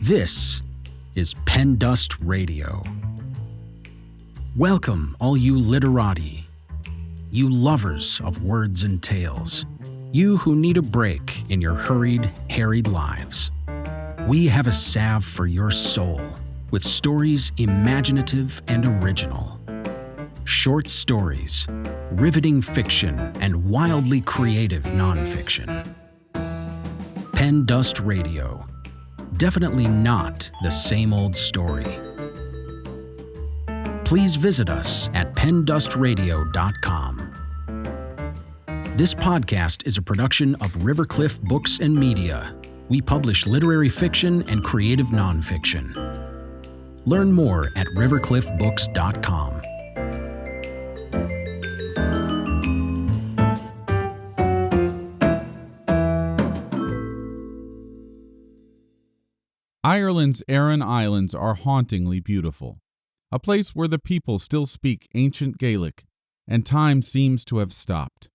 This is Pen Dust Radio. Welcome, all you literati, you lovers of words and tales, you who need a break in your hurried, harried lives. We have a salve for your soul with stories imaginative and original. Short stories, riveting fiction, and wildly creative nonfiction. Pen Dust Radio. Definitely not the same old story. Please visit us at pendustradio.com. This podcast is a production of Rivercliff Books and Media. We publish literary fiction and creative nonfiction. Learn more at rivercliffbooks.com. Ireland's Aran Islands are hauntingly beautiful, a place where the people still speak ancient Gaelic, and time seems to have stopped.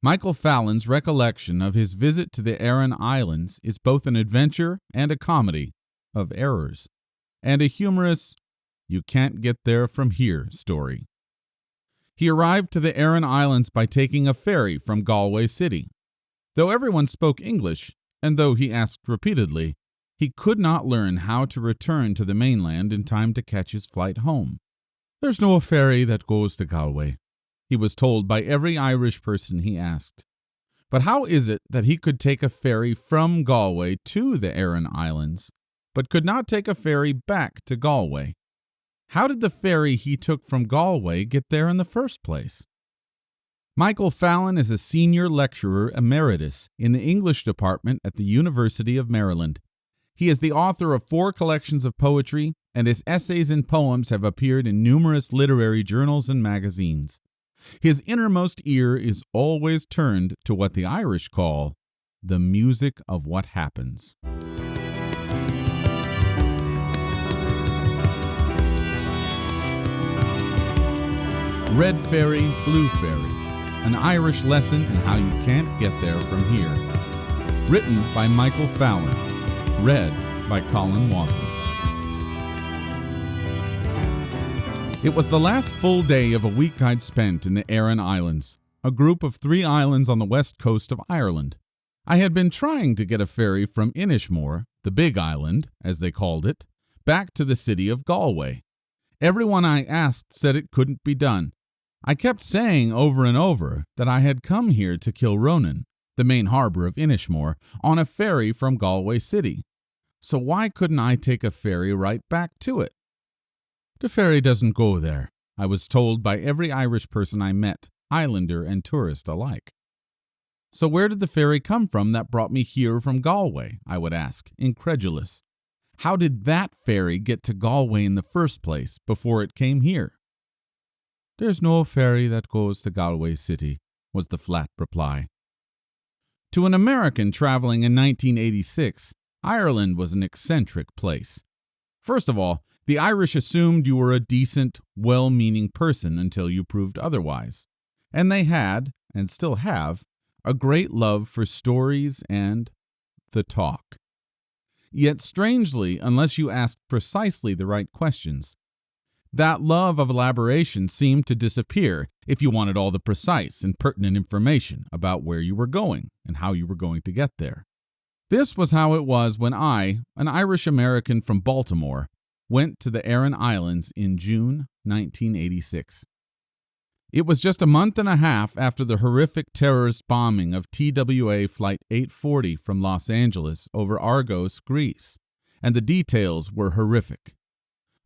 Michael Fallon's recollection of his visit to the Aran Islands is both an adventure and a comedy of errors, and a humorous, you can't get there from here story. He arrived to the Aran Islands by taking a ferry from Galway City. Though everyone spoke English, and though he asked repeatedly, he could not learn how to return to the mainland in time to catch his flight home. "There's no ferry that goes to Galway," he was told by every Irish person he asked. But how is it that he could take a ferry from Galway to the Aran Islands, but could not take a ferry back to Galway? How did the ferry he took from Galway get there in the first place? Michael Fallon is a senior lecturer emeritus in the English department at the University of Maryland. He is the author of 4 collections of poetry, and his essays and poems have appeared in numerous literary journals and magazines. His innermost ear is always turned to what the Irish call the music of what happens. Red Ferry, Blue Ferry, an Irish lesson in how you can't get there from here. Written by Michael Fallon. Read by Colin Wasman. It was the last full day of a week I'd spent in the Aran Islands, a group of 3 islands on the west coast of Ireland. I had been trying to get a ferry from Inishmore, the Big Island, as they called it, back to the city of Galway. Everyone I asked said it couldn't be done. I kept saying over and over that I had come here to Kilronan, the main harbor of Inishmore, on a ferry from Galway City. So why couldn't I take a ferry right back to it? "The ferry doesn't go there," I was told by every Irish person I met, islander and tourist alike. So where did the ferry come from that brought me here from Galway? I would ask, incredulous. How did that ferry get to Galway in the first place before it came here? "There's no ferry that goes to Galway City," was the flat reply. To an American traveling in 1986, Ireland was an eccentric place. First of all, the Irish assumed you were a decent, well-meaning person until you proved otherwise. And they had, and still have, a great love for stories and the talk. Yet strangely, unless you asked precisely the right questions, that love of elaboration seemed to disappear if you wanted all the precise and pertinent information about where you were going and how you were going to get there. This was how it was when I, an Irish American from Baltimore, went to the Aran Islands in June 1986. It was just a month and a half after the horrific terrorist bombing of TWA Flight 840 from Los Angeles over Argos, Greece, and the details were horrific.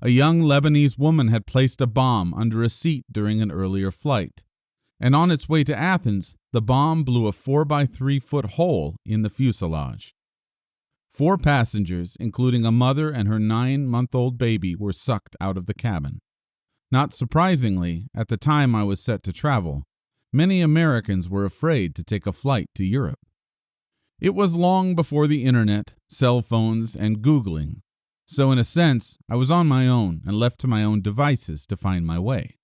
A young Lebanese woman had placed a bomb under a seat during an earlier flight, and on its way to Athens, the bomb blew a 4-by-3-foot hole in the fuselage. 4 passengers, including a mother and her 9-month-old baby, were sucked out of the cabin. Not surprisingly, at the time I was set to travel, many Americans were afraid to take a flight to Europe. It was long before the internet, cell phones, and Googling, so in a sense, I was on my own and left to my own devices to find my way.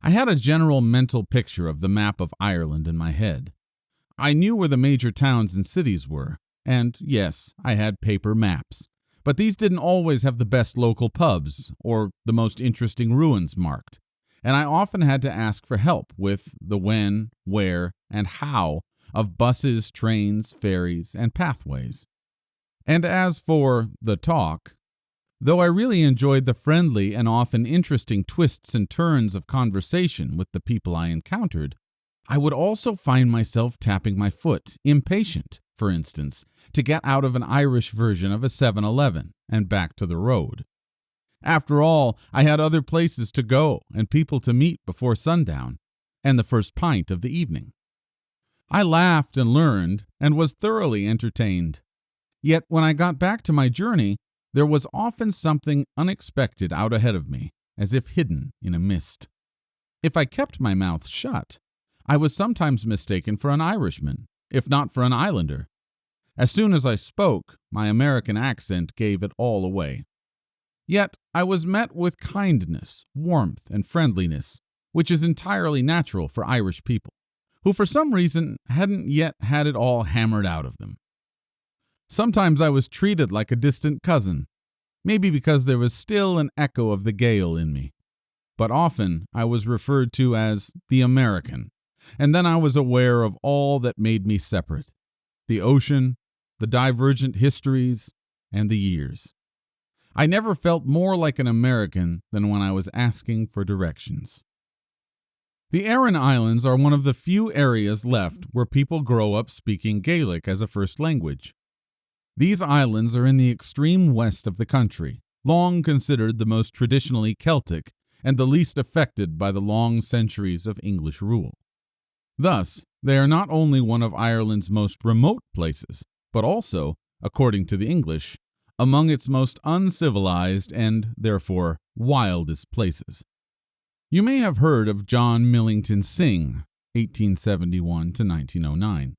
I had a general mental picture of the map of Ireland in my head. I knew where the major towns and cities were, and yes, I had paper maps, But these didn't always have the best local pubs or the most interesting ruins marked, and I often had to ask for help with the when, where, and how of buses, trains, ferries, and pathways. And as for the talk, though I really enjoyed the friendly and often interesting twists and turns of conversation with the people I encountered, I would also find myself tapping my foot, impatient, for instance, to get out of an Irish version of a 7-Eleven and back to the road. After all, I had other places to go and people to meet before sundown and the first pint of the evening. I laughed and learned and was thoroughly entertained. Yet when I got back to my journey, there was often something unexpected out ahead of me, as if hidden in a mist. If I kept my mouth shut, I was sometimes mistaken for an Irishman, if not for an islander. As soon as I spoke, my American accent gave it all away. Yet I was met with kindness, warmth, and friendliness, which is entirely natural for Irish people, who for some reason hadn't yet had it all hammered out of them. Sometimes I was treated like a distant cousin, maybe because there was still an echo of the Gael in me. But often I was referred to as the American, and then I was aware of all that made me separate: the ocean, the divergent histories, and the years. I never felt more like an American than when I was asking for directions. The Aran Islands are one of the few areas left where people grow up speaking Gaelic as a first language. These islands are in the extreme west of the country, long considered the most traditionally Celtic and the least affected by the long centuries of English rule. Thus, they are not only one of Ireland's most remote places, but also, according to the English, among its most uncivilized and, therefore, wildest places. You may have heard of John Millington Synge, 1871 to 1909.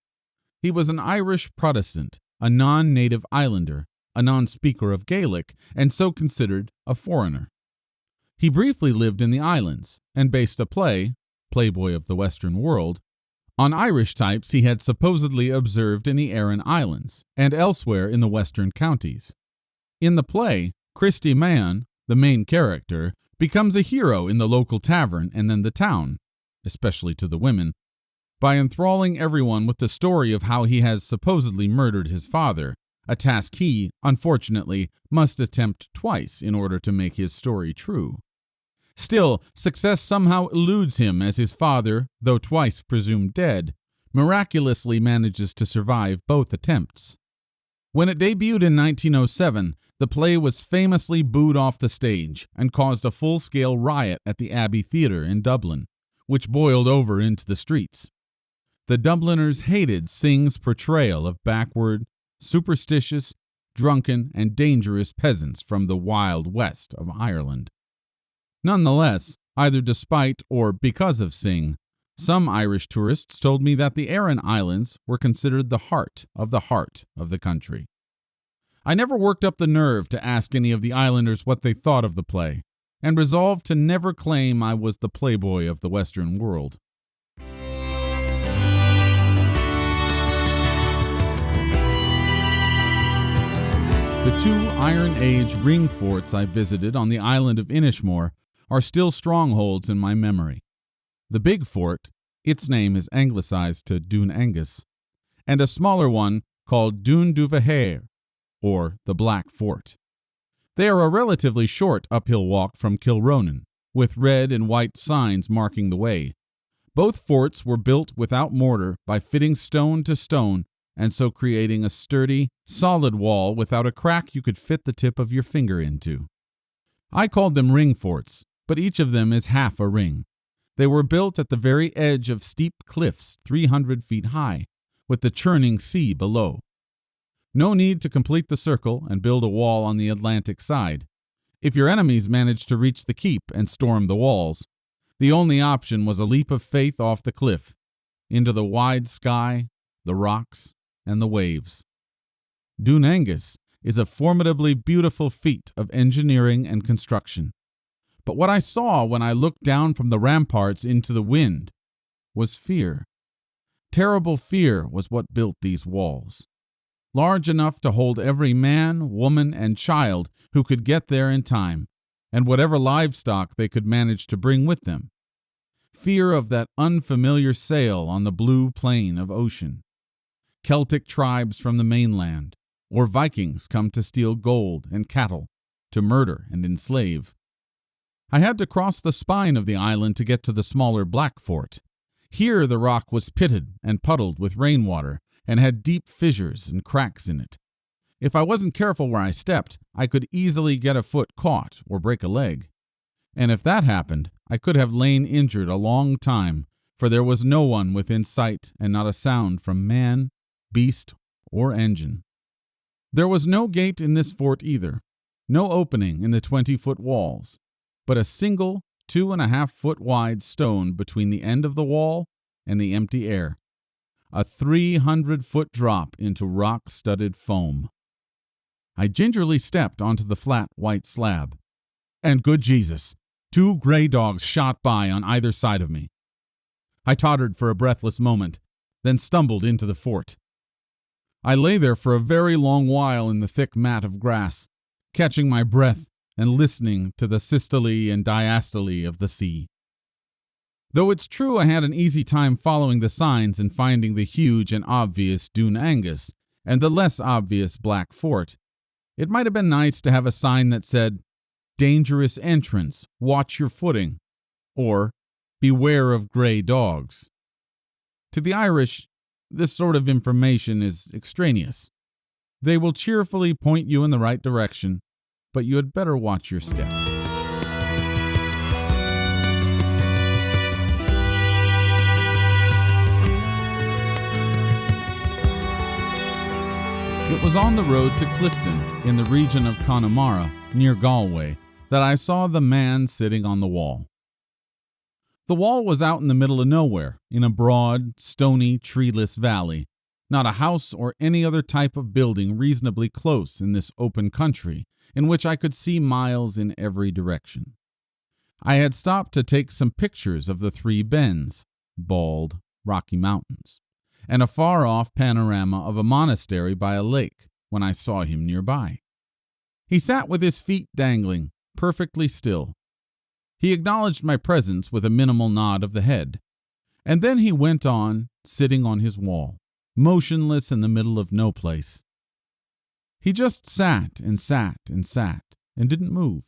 He was an Irish Protestant, a non-native islander, a non-speaker of Gaelic, and so considered a foreigner. He briefly lived in the islands and based a play, Playboy of the Western World, on Irish types he had supposedly observed in the Aran Islands and elsewhere in the western counties. In the play, Christy Mann, the main character, becomes a hero in the local tavern and then the town, especially to the women, by enthralling everyone with the story of how he has supposedly murdered his father, a task he, unfortunately, must attempt twice in order to make his story true. Still, success somehow eludes him as his father, though twice presumed dead, miraculously manages to survive both attempts. When it debuted in 1907, the play was famously booed off the stage and caused a full-scale riot at the Abbey Theatre in Dublin, which boiled over into the streets. The Dubliners hated Synge's portrayal of backward, superstitious, drunken, and dangerous peasants from the Wild West of Ireland. Nonetheless, either despite or because of Synge, some Irish tourists told me that the Aran Islands were considered the heart of the country. I never worked up the nerve to ask any of the islanders what they thought of the play, and resolved to never claim I was the playboy of the Western world. The two Iron Age ring forts I visited on the island of Inishmore are still strongholds in my memory. The big fort, its name is anglicized to Dún Angus, and a smaller one called Dún Duvahair, or the Black Fort. They are a relatively short uphill walk from Kilronan, with red and white signs marking the way. Both forts were built without mortar by fitting stone to stone, and so creating a sturdy, solid wall without a crack you could fit the tip of your finger into. I called them ring forts, but each of them is half a ring. They were built at the very edge of steep cliffs 300 feet high, with the churning sea below. No need to complete the circle and build a wall on the Atlantic side. If your enemies managed to reach the keep and storm the walls, the only option was a leap of faith off the cliff, into the wide sky, the rocks, and the waves. Dún Angus is a formidably beautiful feat of engineering and construction. But what I saw when I looked down from the ramparts into the wind was fear. Terrible fear was what built these walls. large enough to hold every man, woman, and child who could get there in time, and whatever livestock they could manage to bring with them. Fear of that unfamiliar sail on the blue plain of ocean. Celtic tribes from the mainland, or Vikings come to steal gold and cattle, to murder and enslave. I had to cross the spine of the island to get to the smaller Black Fort. Here the rock was pitted and puddled with rainwater and had deep fissures and cracks in it. If I wasn't careful where I stepped, I could easily get a foot caught or break a leg. And if that happened, I could have lain injured a long time, for there was no one within sight and not a sound from man, beast, or engine. There was no gate in this fort either, no opening in the 20-foot walls, but a single 2.5-foot wide stone between the end of the wall and the empty air. A 300-foot drop into rock-studded foam. I gingerly stepped onto the flat white slab. And good Jesus, 2 gray dogs shot by on either side of me. I tottered for a breathless moment, then stumbled into the fort. I lay there for a very long while in the thick mat of grass, catching my breath and listening to the systole and diastole of the sea. Though it's true I had an easy time following the signs and finding the huge and obvious Dún Angus and the less obvious Black Fort, it might have been nice to have a sign that said, "Dangerous entrance, watch your footing," or "Beware of gray dogs." To the Irish, this sort of information is extraneous. They will cheerfully point you in the right direction, but you had better watch your step. It was on the road to Clifton, in the region of Connemara, near Galway, that I saw the man sitting on the wall. The wall was out in the middle of nowhere, in a broad, stony, treeless valley, not a house or any other type of building reasonably close in this open country, in which I could see miles in every direction. I had stopped to take some pictures of the 3 bends, bald, rocky mountains, and a far-off panorama of a monastery by a lake when I saw him nearby. He sat with his feet dangling, perfectly still. He acknowledged my presence with a minimal nod of the head, and then he went on, sitting on his wall, motionless in the middle of no place. He just sat and sat and sat, and didn't move.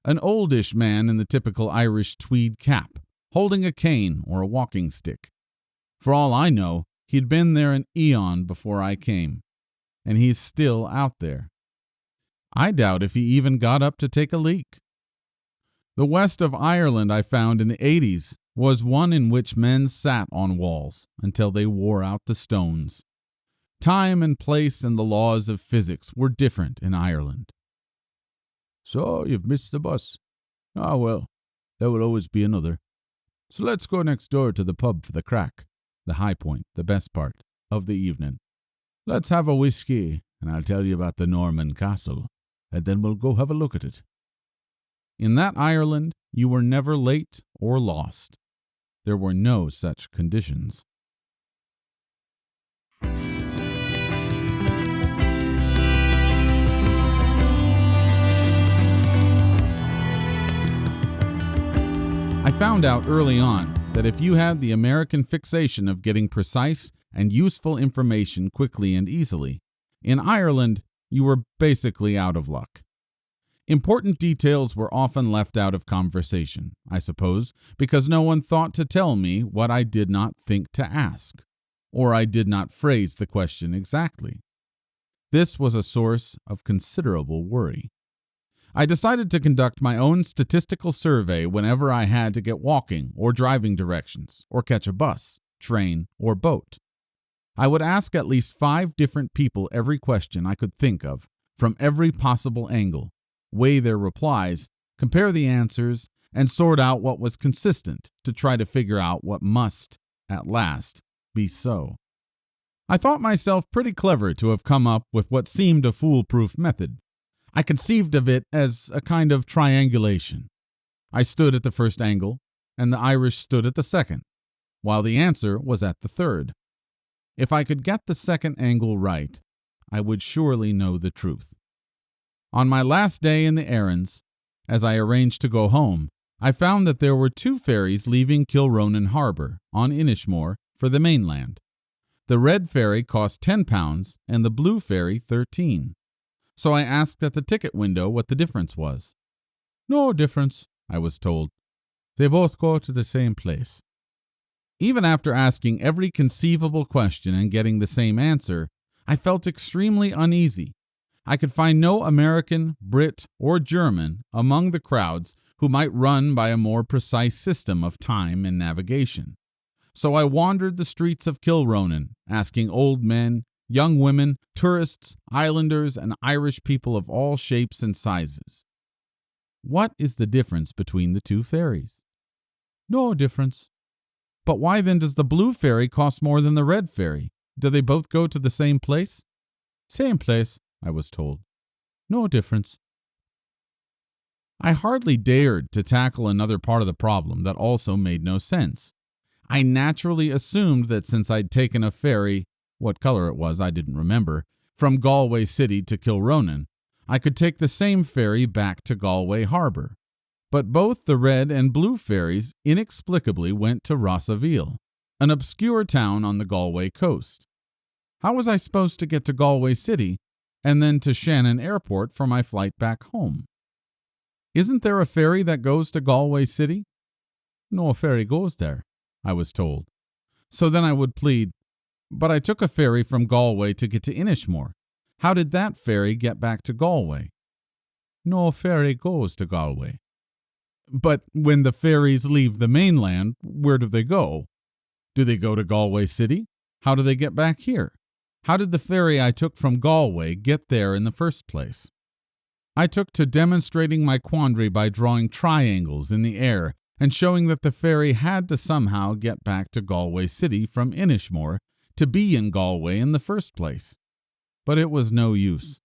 An oldish man in the typical Irish tweed cap, holding a cane or a walking stick. For all I know, he'd been there an eon before I came, and he's still out there. I doubt if he even got up to take a leak. The west of Ireland I found in the 80s was one in which men sat on walls until they wore out the stones. Time and place and the laws of physics were different in Ireland. "So you've missed the bus? Ah, well, there will always be another. So let's go next door to the pub for the crack, the high point, the best part, of the evening. Let's have a whiskey, and I'll tell you about the Norman castle, and then we'll go have a look at it." In that Ireland, you were never late or lost. There were no such conditions. I found out early on that if you had the American fixation of getting precise and useful information quickly and easily, in Ireland you were basically out of luck. Important details were often left out of conversation, I suppose, because no one thought to tell me what I did not think to ask, or I did not phrase the question exactly. This was a source of considerable worry. I decided to conduct my own statistical survey whenever I had to get walking or driving directions, or catch a bus, train, or boat. I would ask at least 5 different people every question I could think of, from every possible angle, weigh their replies, compare the answers, and sort out what was consistent to try to figure out what must, at last, be so. I thought myself pretty clever to have come up with what seemed a foolproof method. I conceived of it as a kind of triangulation. I stood at the first angle, and the Irish stood at the second, while the answer was at the third. If I could get the second angle right, I would surely know the truth. On my last day in the Arans, as I arranged to go home, I found that there were 2 ferries leaving Kilronan Harbor on Inishmore for the mainland. The red ferry cost £10 and the blue ferry £13. So I asked at the ticket window what the difference was. No difference, I was told. They both go to the same place. Even after asking every conceivable question and getting the same answer, I felt extremely uneasy. I could find no American, Brit, or German among the crowds who might run by a more precise system of time and navigation. So I wandered the streets of Kilronan, asking old men, young women, tourists, islanders, and Irish people of all shapes and sizes. What is the difference between the 2 ferries? No difference. But why then does the blue ferry cost more than the red ferry? Do they both go to the same place? Same place, I was told. No difference. I hardly dared to tackle another part of the problem that also made no sense. I naturally assumed that since I'd taken a ferry, what color it was I didn't remember, from Galway City to Kilronan, I could take the same ferry back to Galway Harbor. But both the red and blue ferries inexplicably went to Rossaveel, an obscure town on the Galway coast. How was I supposed to get to Galway City and then to Shannon Airport for my flight back home? Isn't there a ferry that goes to Galway City? No ferry goes there, I was told. So then I would plead, but I took a ferry from Galway to get to Inishmore. How did that ferry get back to Galway? No ferry goes to Galway. But when the ferries leave the mainland, where do they go? Do they go to Galway City? How do they get back here? How did the ferry I took from Galway get there in the first place? I took to demonstrating my quandary by drawing triangles in the air and showing that the ferry had to somehow get back to Galway City from Inishmore to be in Galway in the first place. But it was no use.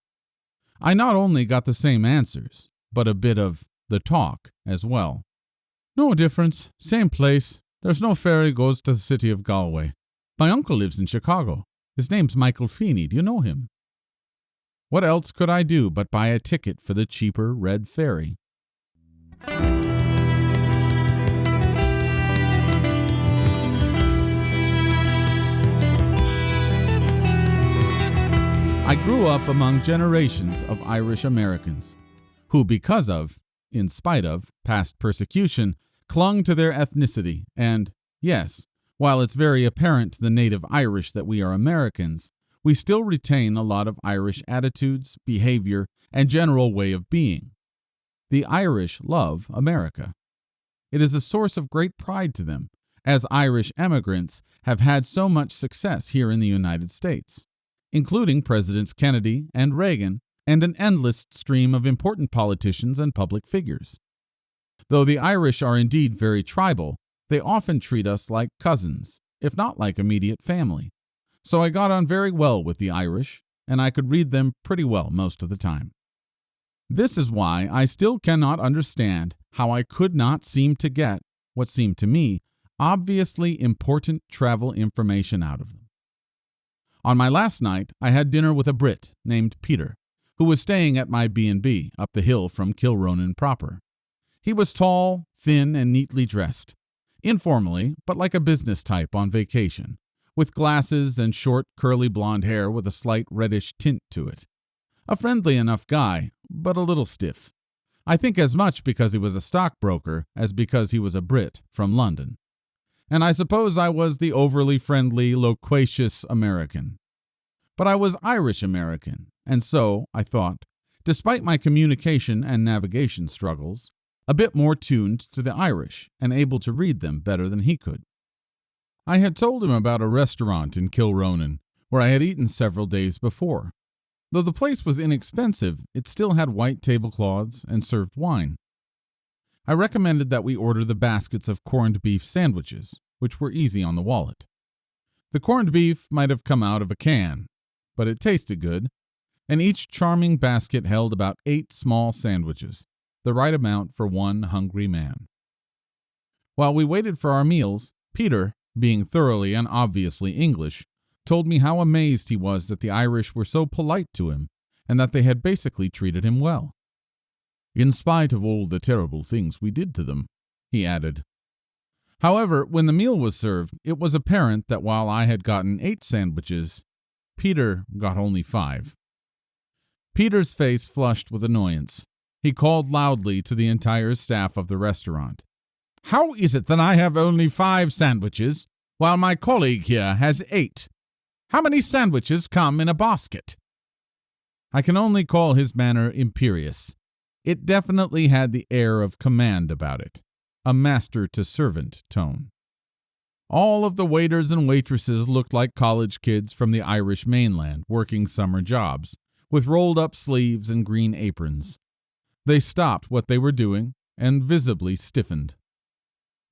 I not only got the same answers, but a bit of the talk as well. No difference, same place. There's no ferry goes to the city of Galway. My uncle lives in Chicago. His name's Michael Fallon. Do you know him? What else could I do but buy a ticket for the cheaper red ferry? I grew up among generations of Irish Americans who, because of, in spite of, past persecution, clung to their ethnicity and, yes, while it's very apparent to the native Irish that we are Americans, we still retain a lot of Irish attitudes, behavior, and general way of being. The Irish love America. It is a source of great pride to them, as Irish emigrants have had so much success here in the United States, including Presidents Kennedy and Reagan, and an endless stream of important politicians and public figures. Though the Irish are indeed very tribal, they often treat us like cousins, if not like immediate family. So I got on very well with the Irish, and I could read them pretty well most of the time. This is why I still cannot understand how I could not seem to get what seemed to me obviously important travel information out of them. On my last night, I had dinner with a Brit named Peter, who was staying at my B&B up the hill from Kilronan proper. He was tall, thin, and neatly dressed, informally, but like a business type on vacation, with glasses and short, curly blonde hair with a slight reddish tint to it. A friendly enough guy, but a little stiff. I think as much because he was a stockbroker as because he was a Brit from London. And I suppose I was the overly friendly, loquacious American. But I was Irish American, and so, I thought, despite my communication and navigation struggles, a bit more tuned to the Irish and able to read them better than he could. I had told him about a restaurant in Kilronan where I had eaten several days before. Though the place was inexpensive, it still had white tablecloths and served wine. I recommended that we order the baskets of corned beef sandwiches, which were easy on the wallet. The corned beef might have come out of a can, but it tasted good, and each charming basket held about 8 small sandwiches, the right amount for one hungry man. While we waited for our meals, Peter, being thoroughly and obviously English, told me how amazed he was that the Irish were so polite to him and that they had basically treated him well. "In spite of all the terrible things we did to them," he added. However, when the meal was served, it was apparent that while I had gotten 8 sandwiches, Peter got only 5. Peter's face flushed with annoyance. He called loudly to the entire staff of the restaurant. "How is it that I have only 5 sandwiches, while my colleague here has 8? How many sandwiches come in a basket?" I can only call his manner imperious. It definitely had the air of command about it, a master-to-servant tone. All of the waiters and waitresses looked like college kids from the Irish mainland working summer jobs, with rolled-up sleeves and green aprons. They stopped what they were doing and visibly stiffened.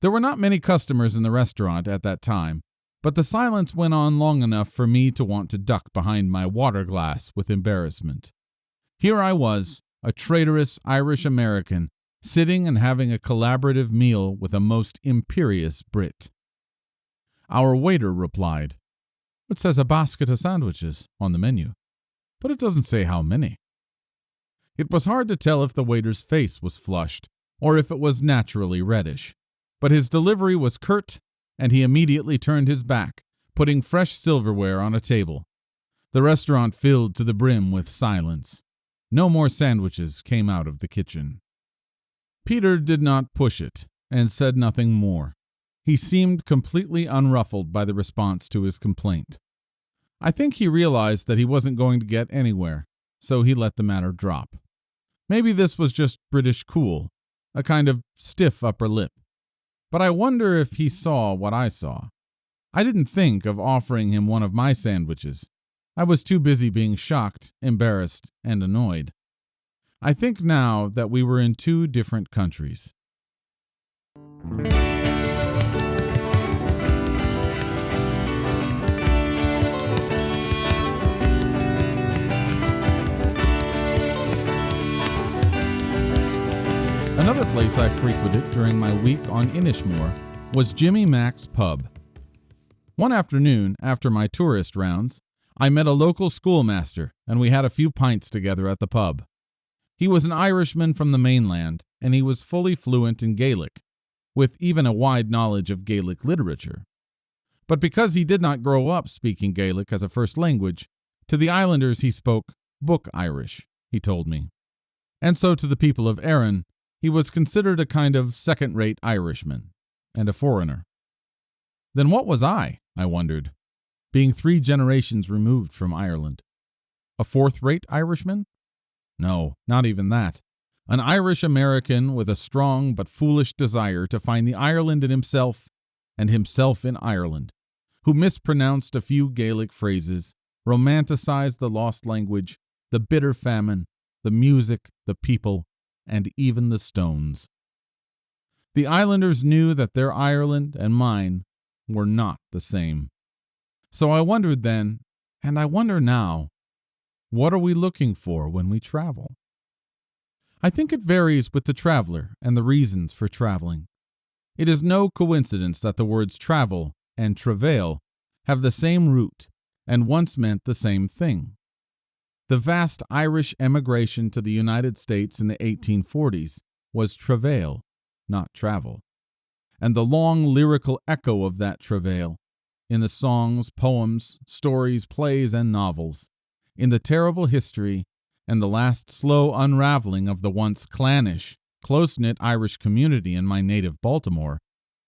There were not many customers in the restaurant at that time, but the silence went on long enough for me to want to duck behind my water glass with embarrassment. Here I was, a traitorous Irish American, sitting and having a collaborative meal with a most imperious Brit. Our waiter replied, "It says a basket of sandwiches on the menu, but it doesn't say how many." It was hard to tell if the waiter's face was flushed or if it was naturally reddish, but his delivery was curt, and he immediately turned his back, putting fresh silverware on a table. The restaurant filled to the brim with silence. No more sandwiches came out of the kitchen. Peter did not push it and said nothing more. He seemed completely unruffled by the response to his complaint. I think he realized that he wasn't going to get anywhere, so he let the matter drop. Maybe this was just British cool, a kind of stiff upper lip. But I wonder if he saw what I saw. I didn't think of offering him one of my sandwiches. I was too busy being shocked, embarrassed, and annoyed. I think now that we were in 2 different countries. Another place I frequented during my week on Inishmore was Jimmy Mac's pub. One afternoon, after my tourist rounds, I met a local schoolmaster and we had a few pints together at the pub. He was an Irishman from the mainland, and he was fully fluent in Gaelic, with even a wide knowledge of Gaelic literature. But because he did not grow up speaking Gaelic as a first language, to the islanders he spoke book Irish, he told me. And so to the people of Aran, he was considered a kind of second-rate Irishman, and a foreigner. Then what was I wondered, being 3 generations removed from Ireland? A fourth-rate Irishman? No, not even that. An Irish American with a strong but foolish desire to find the Ireland in himself and himself in Ireland, who mispronounced a few Gaelic phrases, romanticized the lost language, the bitter famine, the music, the people, and even the stones. The islanders knew that their Ireland and mine were not the same. So I wondered then, and I wonder now, what are we looking for when we travel? I think it varies with the traveler and the reasons for traveling. It is no coincidence that the words travel and travail have the same root and once meant the same thing. The vast Irish emigration to the United States in the 1840s was travail, not travel. And the long lyrical echo of that travail, in the songs, poems, stories, plays, and novels, in the terrible history and the last slow unraveling of the once clannish, close-knit Irish community in my native Baltimore,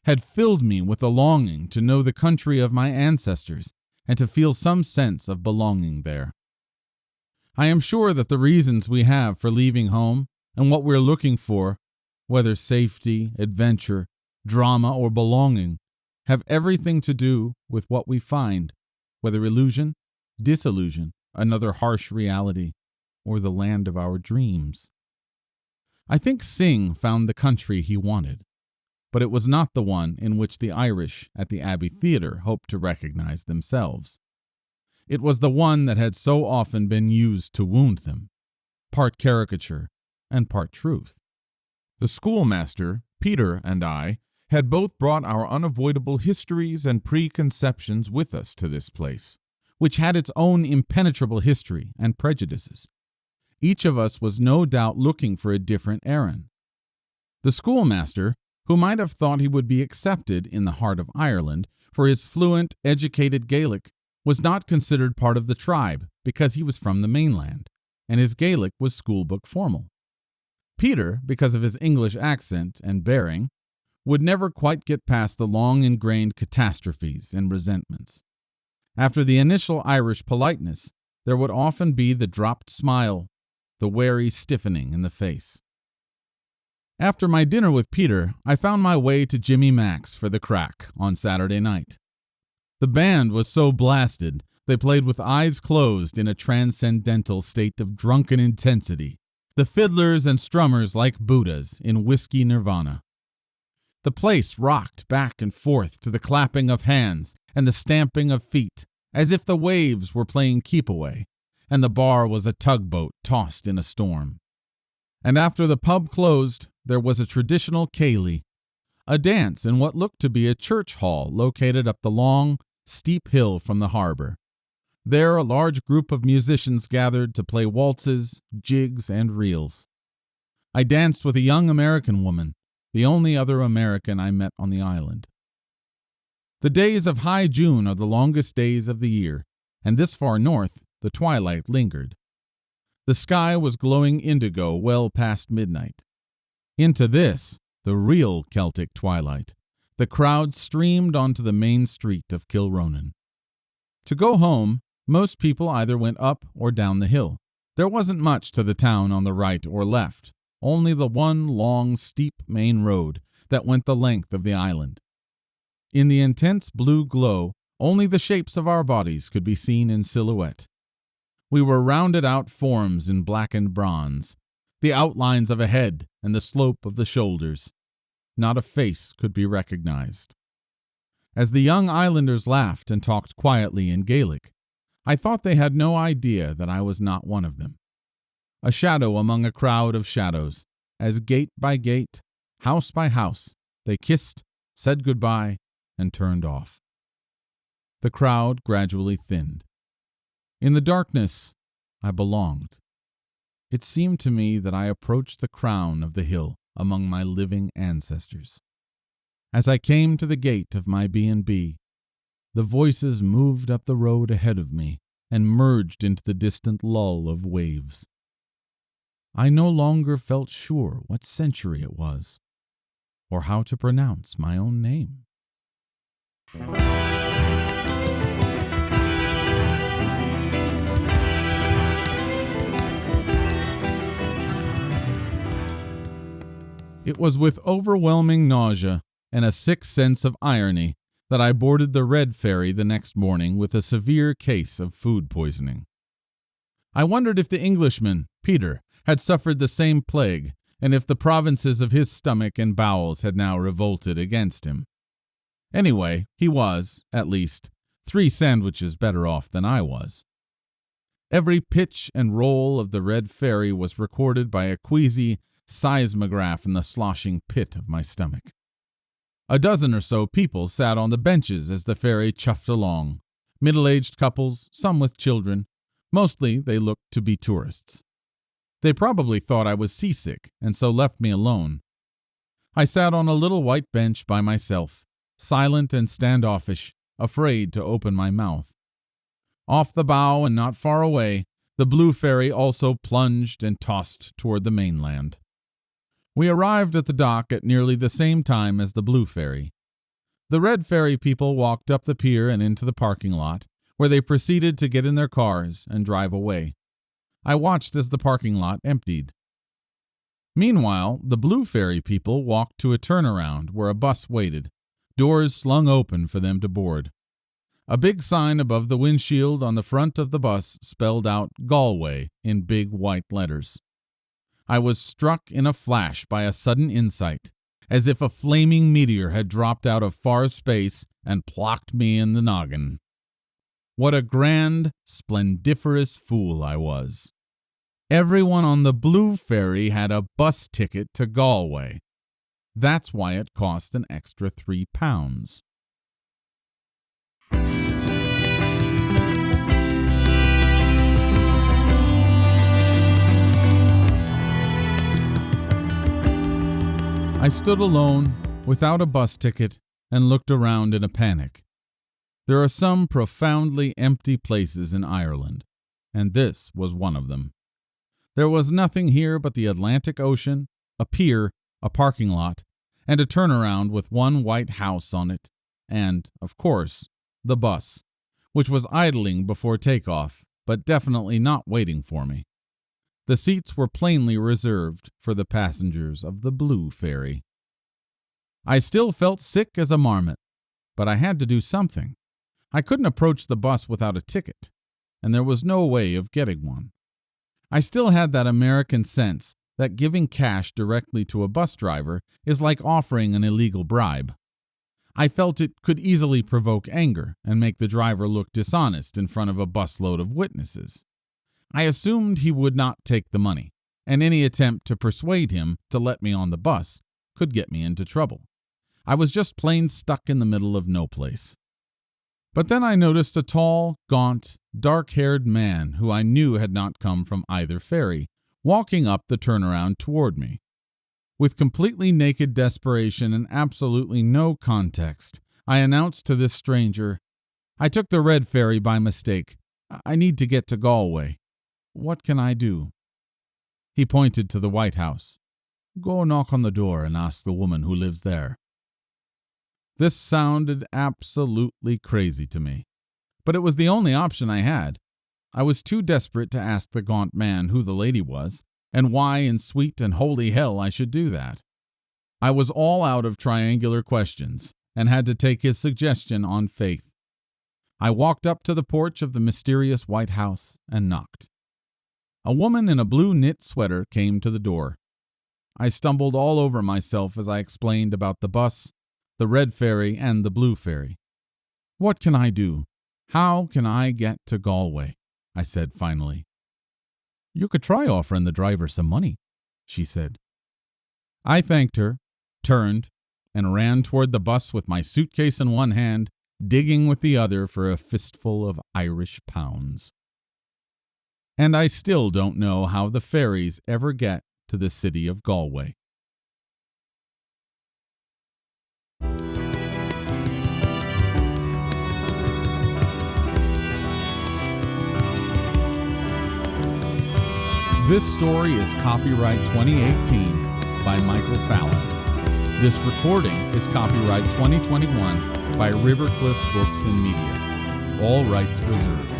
had filled me with a longing to know the country of my ancestors and to feel some sense of belonging there. I am sure that the reasons we have for leaving home and what we're looking for, whether safety, adventure, drama, or belonging, have everything to do with what we find, whether illusion, disillusion, another harsh reality, or the land of our dreams. I think Synge found the country he wanted, but it was not the one in which the Irish at the Abbey Theatre hoped to recognize themselves. It was the one that had so often been used to wound them, part caricature and part truth. The schoolmaster, Peter, and I had both brought our unavoidable histories and preconceptions with us to this place, which had its own impenetrable history and prejudices. Each of us was no doubt looking for a different Aran. The schoolmaster, who might have thought he would be accepted in the heart of Ireland for his fluent, educated Gaelic, was not considered part of the tribe because he was from the mainland, and his Gaelic was schoolbook formal. Peter, because of his English accent and bearing, would never quite get past the long-ingrained catastrophes and resentments. After the initial Irish politeness, there would often be the dropped smile, the wary stiffening in the face. After my dinner with Peter, I found my way to Jimmy Mac's for the crack on Saturday night. The band was so blasted, they played with eyes closed in a transcendental state of drunken intensity, the fiddlers and strummers like Buddhas in whiskey nirvana. The place rocked back and forth to the clapping of hands and the stamping of feet, as if the waves were playing keep-away, and the bar was a tugboat tossed in a storm. And after the pub closed, there was a traditional ceilidh, a dance in what looked to be a church hall located up the long, steep hill from the harbor. There a large group of musicians gathered to play waltzes, jigs, and reels. I danced with a young American woman, the only other American I met on the island. The days of high June are the longest days of the year, and this far north the twilight lingered. The sky was glowing indigo well past midnight. Into this, the real Celtic twilight, the crowd streamed onto the main street of Kilronan. To go home, most people either went up or down the hill. There wasn't much to the town on the right or left, only the one long, steep main road that went the length of the island. In the intense blue glow, only the shapes of our bodies could be seen in silhouette. We were rounded out forms in blackened bronze, the outlines of a head and the slope of the shoulders. Not a face could be recognized. As the young islanders laughed and talked quietly in Gaelic, I thought they had no idea that I was not one of them. A shadow among a crowd of shadows, as gate by gate, house by house, they kissed, said goodbye, and turned off. The crowd gradually thinned. In the darkness, I belonged. It seemed to me that I approached the crown of the hill among my living ancestors. As I came to the gate of my B&B, the voices moved up the road ahead of me and merged into the distant lull of waves. I no longer felt sure what century it was, or how to pronounce my own name. It was with overwhelming nausea and a sick sense of irony that I boarded the Red Ferry the next morning with a severe case of food poisoning. I wondered if the Englishman, Peter, had suffered the same plague, and if the provinces of his stomach and bowels had now revolted against him. Anyway, he was, at least, 3 sandwiches better off than I was. Every pitch and roll of the Red Ferry was recorded by a queasy seismograph in the sloshing pit of my stomach. A dozen or so people sat on the benches as the ferry chuffed along, middle-aged couples, some with children. Mostly they looked to be tourists. They probably thought I was seasick and so left me alone. I sat on a little white bench by myself, silent and standoffish, afraid to open my mouth. Off the bow and not far away, the blue ferry also plunged and tossed toward the mainland. We arrived at the dock at nearly the same time as the blue ferry. The Red Ferry people walked up the pier and into the parking lot, where they proceeded to get in their cars and drive away. I watched as the parking lot emptied. Meanwhile, the blue ferry people walked to a turnaround where a bus waited, doors slung open for them to board. A big sign above the windshield on the front of the bus spelled out Galway in big white letters. I was struck in a flash by a sudden insight, as if a flaming meteor had dropped out of far space and plocked me in the noggin. What a grand, splendiferous fool I was. Everyone on the blue ferry had a bus ticket to Galway. That's why it cost an extra £3. I stood alone, without a bus ticket, and looked around in a panic. There are some profoundly empty places in Ireland, and this was one of them. There was nothing here but the Atlantic Ocean, a pier, a parking lot, and a turnaround with one white house on it, and, of course, the bus, which was idling before takeoff, but definitely not waiting for me. The seats were plainly reserved for the passengers of the Blue Ferry. I still felt sick as a marmot, but I had to do something. I couldn't approach the bus without a ticket, and there was no way of getting one. I still had that American sense that giving cash directly to a bus driver is like offering an illegal bribe. I felt it could easily provoke anger and make the driver look dishonest in front of a busload of witnesses. I assumed he would not take the money, and any attempt to persuade him to let me on the bus could get me into trouble. I was just plain stuck in the middle of no place. But then I noticed a tall, gaunt, dark-haired man who I knew had not come from either ferry, walking up the turnaround toward me. With completely naked desperation and absolutely no context, I announced to this stranger, "I took the red ferry by mistake. I need to get to Galway. What can I do?" He pointed to the White House. "Go knock on the door and ask the woman who lives there." This sounded absolutely crazy to me, but it was the only option I had. I was too desperate to ask the gaunt man who the lady was, and why in sweet and holy hell I should do that. I was all out of triangular questions, and had to take his suggestion on faith. I walked up to the porch of the mysterious White House and knocked. A woman in a blue knit sweater came to the door. I stumbled all over myself as I explained about the bus, the red ferry, and the blue ferry. "What can I do? How can I get to Galway?" I said finally. "You could try offering the driver some money," she said. I thanked her, turned, and ran toward the bus with my suitcase in one hand, digging with the other for a fistful of Irish pounds. And I still don't know how the ferries ever get to the city of Galway. This story is copyright 2018 by Michael Fallon. This recording is copyright 2021 by Rivercliff Books and Media. All rights reserved.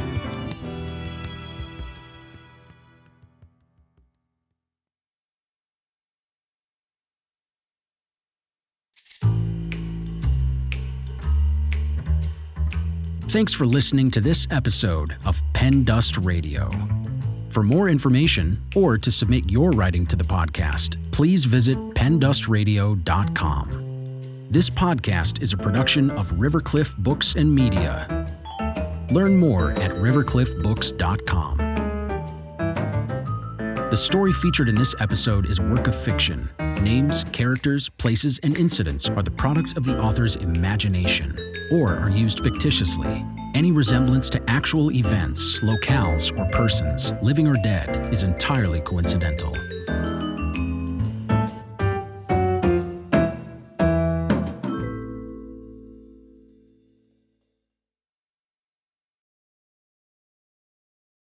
Thanks for listening to this episode of Pen Dust Radio. For more information or to submit your writing to the podcast, please visit pendustradio.com. This podcast is a production of Rivercliff Books and Media. Learn more at rivercliffbooks.com. The story featured in this episode is a work of fiction. Names, characters, places, and incidents are the product of the author's imagination or are used fictitiously. Any resemblance to actual events, locales, or persons, living or dead, is entirely coincidental.